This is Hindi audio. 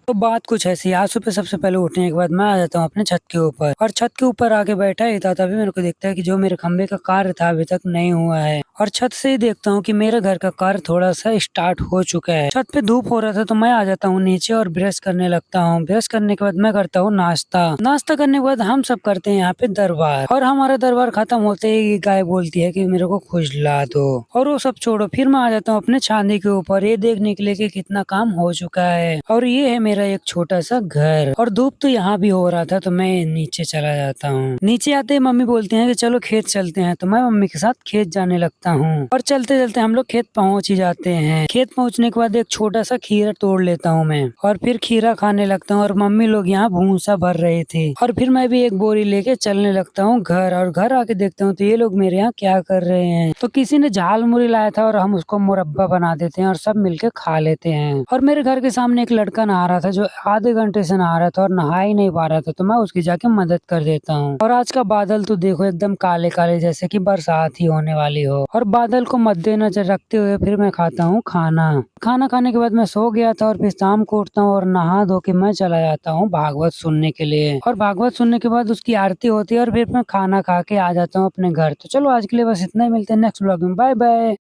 तो बात कुछ ऐसी है, आज सुबह सबसे पहले उठने के बाद मैं आ जाता हूँ अपने छत के ऊपर और छत के ऊपर आके बैठा ही था, तभी मेरे को दिखता है कि जो मेरे खंबे का कार्य था अभी तक नहीं हुआ है। और छत से ही देखता हूँ कि मेरे घर का कार्य थोड़ा सा स्टार्ट हो चुका है। छत पे धूप हो रहा था तो मैं आ जाता हूँ नीचे और ब्रश करने लगता हूँ। ब्रश करने के बाद मैं करता हूँ नाश्ता। नाश्ता करने के बाद हम सब करते हैं यहाँ पे दरबार, और हमारा दरबार खत्म होते ही गाय बोलती है कि मेरे को खुजला दो। और वो सब छोड़ो, फिर मैं आ जाता हूँ अपने छांदी के ऊपर ये देखने के लिए कि कितना काम हो चुका है। और ये है मेरा एक छोटा सा घर, और धूप तो यहाँ भी हो रहा था तो मैं नीचे चला जाता हूँ। नीचे आते ही मम्मी बोलती हैं कि चलो खेत चलते हैं, तो मैं मम्मी के साथ खेत जाने लगता हूँ। और चलते चलते हम लोग खेत पहुँच ही जाते हैं। खेत पहुँचने के बाद एक छोटा सा खीरा तोड़ लेता हूँ मैं, और फिर खीरा खाने लगता हूँ। और मम्मी लोग यहाँ भूसा भर रहे थे, और फिर मैं भी एक बोरी लेके चलने लगता हूँ घर। और घर आके देखता हूँ तो ये लोग मेरे यहाँ क्या कर रहे हैं। तो किसी ने झाल मुरी लाया था और हम उसको मुरब्बा बना देते हैं और सब मिलके खा लेते हैं। और मेरे घर के सामने एक लड़का नहा रहा था जो आधे घंटे से नहा रहा था और नहा ही नहीं पा रहा था, तो मैं उसकी जाके मदद कर देता हूँ। और आज का बादल तो देखो एकदम काले काले, जैसे कि बरसात ही होने वाली हो। और बादल को मद्देनजर रखते हुए फिर मैं खाता हूँ खाना। खाना खाने के बाद मैं सो गया था, और फिर शाम को उठता हूँ और नहा धो के मैं चला जाता हूँ भागवत सुनने के लिए। और भागवत सुनने के बाद उसकी आरती होती है और फिर मैं खाना खा के आ जाता हूँ अपने घर। तो चलो आज के लिए बस इतना ही, मिलते हैं नेक्स्ट ब्लॉग में। Bye bye.